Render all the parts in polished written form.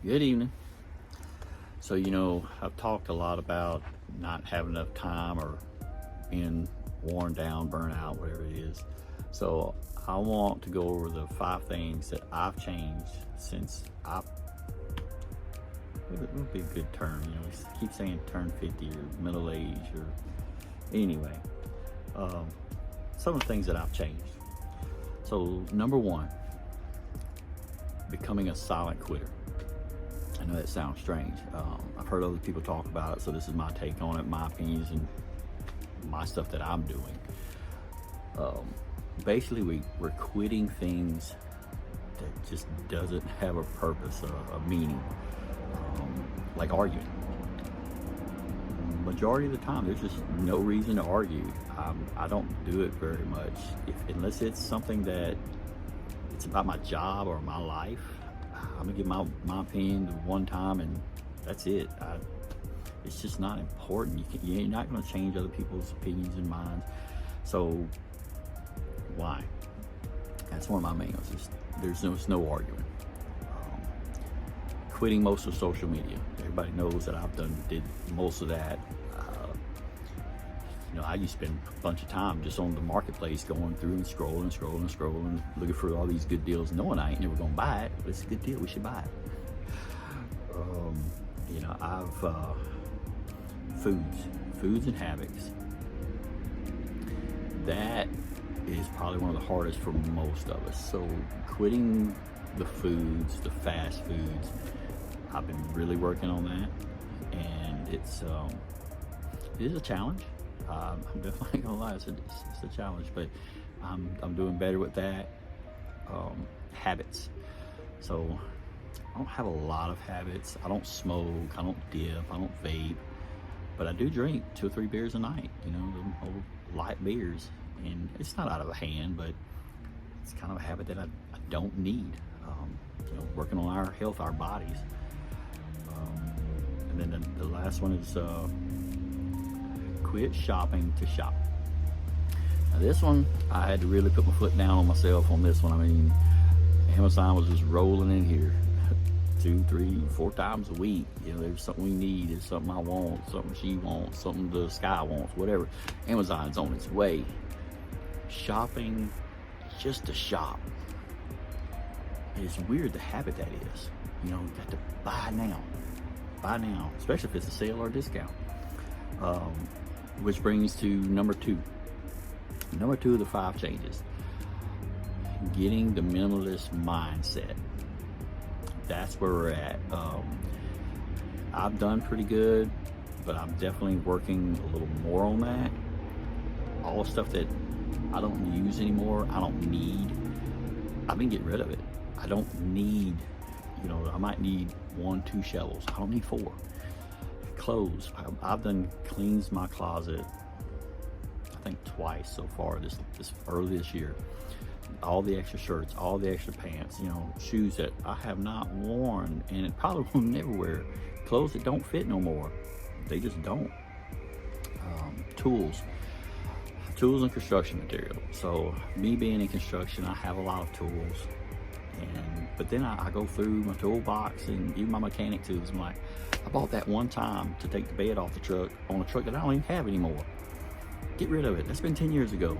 Good evening. So, I've talked a lot about not having enough time or being worn down, burnt out, whatever it is. So, I want to go over the 5 things that I've changed since what would be a good term? We keep saying turn 50 or middle age or anyway. Some of the things that I've changed. So, number 1, becoming a silent quitter. I know that sounds strange. I've heard other people talk about it, so this is my take on it, my opinions, and my stuff that I'm doing. Basically, we're quitting things that just doesn't have a purpose, a meaning, like arguing. Majority of the time, there's just no reason to argue. I don't do it very much, unless it's something that it's about my job or my life. I'm gonna give my opinion one time and that's it. It's just not important. You're not gonna change other people's opinions and minds. So why? That's one of my main ones. There's no arguing. Quitting most of social media. Everybody knows that did most of that. I used to spend a bunch of time just on the marketplace going through and scrolling, looking for all these good deals, knowing I ain't never gonna buy it, but it's a good deal, we should buy it. I've foods and habits. That is probably one of the hardest for most of us. So quitting the fast foods, I've been really working on that, and it is a challenge. I'm definitely gonna lie, it's a challenge, but I'm doing better with that. Habits. So I don't have a lot of habits. I don't smoke, I don't dip, I don't vape, but I do drink 2 or 3 beers a night, them old light beers, and it's not out of hand, but it's kind of a habit that I don't need. Working on our health, our bodies. And then the last one is quit shopping to shop. Now this one, I had to really put my foot down on myself on this one. I mean, Amazon was just rolling in here 2, 3, 4 times a week. There's something we need, there's something I want, something she wants, something the sky wants, whatever. Amazon's on its way. Shopping just to shop. It's weird the habit that is. You got to buy now, especially if it's a sale or a discount. Which brings to number 2. Number 2 of the 5 changes. Getting the minimalist mindset. That's where we're at. I've done pretty good, but I'm definitely working a little more on that. All the stuff that I don't use anymore, I don't need, I've been getting rid of it. I don't need, I might need 1, 2 shovels. I don't need 4. Clothes. I've done cleans my closet, I think twice so far this early this year. All the extra shirts, all the extra pants, shoes that I have not worn and it probably will never wear, clothes that don't fit no more. They just don't. Tools and construction material. So me being in construction, I have a lot of tools, but then I go through my toolbox and even my mechanic tools. I'm like, I bought that one time to take the bed off the truck on a truck that I don't even have anymore. Get rid of it. That's been 10 years ago.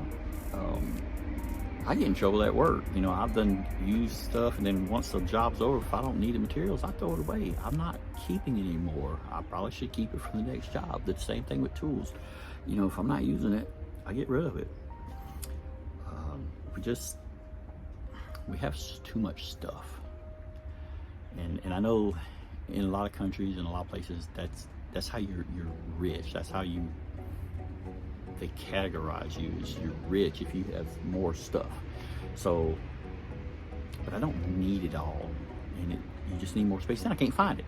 I get in trouble at work. I've done used stuff, and then once the job's over, if I don't need the materials, I throw it away. I'm not keeping it anymore. I probably should keep it for the next job. The same thing with tools. If I'm not using it, I get rid of it. We have too much stuff, and I know in a lot of countries and a lot of places that's how you're rich. That's how they categorize you as you're rich if you have more stuff. So, but I don't need it all, and you just need more space, and I can't find it.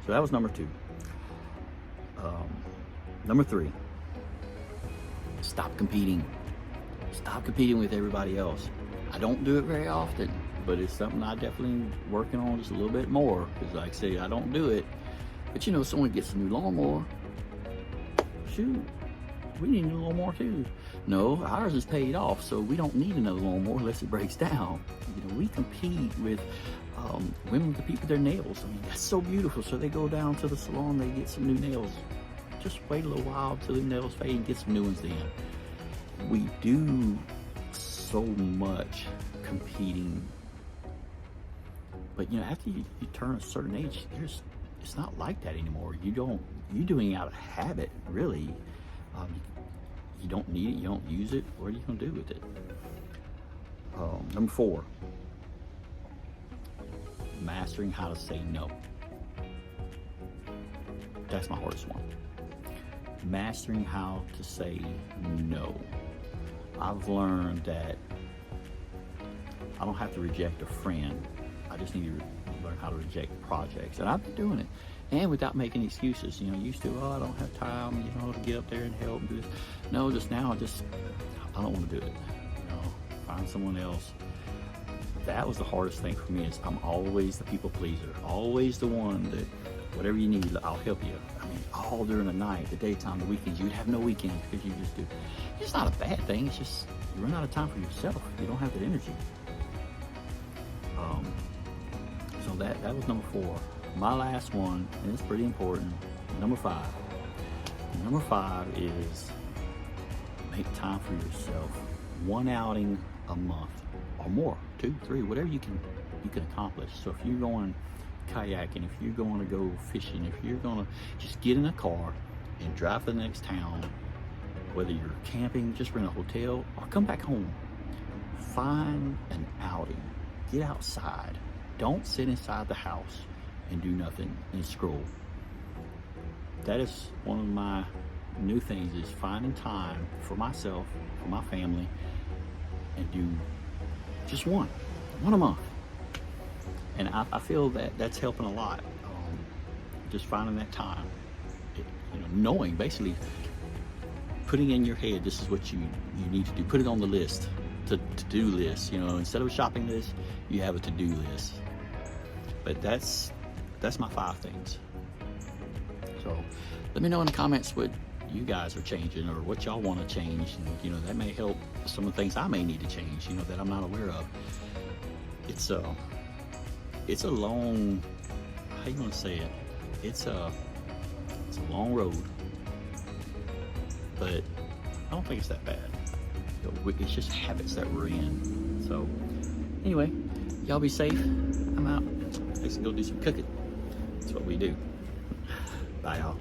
So that was number 2. Number 3, stop competing. Stop competing with everybody else. I don't do it very often, but it's something I definitely working on just a little bit more, because like I say, I don't do it. But someone gets a new lawnmower, shoot, we need a new lawnmower too. No, ours is paid off, so we don't need another lawnmower unless it breaks down. We compete with women compete with their nails. I mean, that's so beautiful. So they go down to the salon, they get some new nails. Just wait a little while till the nails fade and get some new ones then. We do so much competing, but you know, after you turn a certain age, it's not like that anymore. You're doing it out of habit, really. You don't need it, you don't use it. What are you gonna do with it? Number 4, mastering how to say no. That's my hardest one. Mastering how to say no. I've learned that I don't have to reject a friend. I just need to learn how to reject projects. And I've been doing it. And without making excuses. You know, used to, I don't have time, you know, to get up there and help and do this. No, just now, I don't want to do it. You know, find someone else. That was the hardest thing for me, is I'm always the people pleaser. Always the one that, whatever you need, I'll help you. I mean, all during the night, the daytime, the weekends. You'd have no weekends because you just do. It's not a bad thing. It's just you run out of time for yourself. You don't have that energy. So that was number 4. My last one, and it's pretty important, number 5. Number 5 is make time for yourself. One outing a month or more, 2, 3, whatever you can accomplish. So if you're going kayaking, if you're going to go fishing, if you're going to just get in a car and drive to the next town, whether you're camping, just rent a hotel, or come back home, find an outing. Get outside. Don't sit inside the house and do nothing and scroll. That is one of my new things, is finding time for myself, for my family, and do just one a month. And I feel that that's helping a lot. Just finding that time, you know, knowing, basically putting in your head, this is what you need to do. Put it on the list, to-do list. You know, instead of a shopping list, you have a to-do list. But that's my 5 things. So let me know in the comments what you guys are changing or what y'all want to change. And, you know, that may help some of the things I may need to change, you know, that I'm not aware of. It's a long, how you want to say it? It's a long road, but I don't think it's that bad. It's just habits that we're in. So anyway, y'all be safe. I'm out. Let's go do some cooking. That's what we do. Bye, y'all.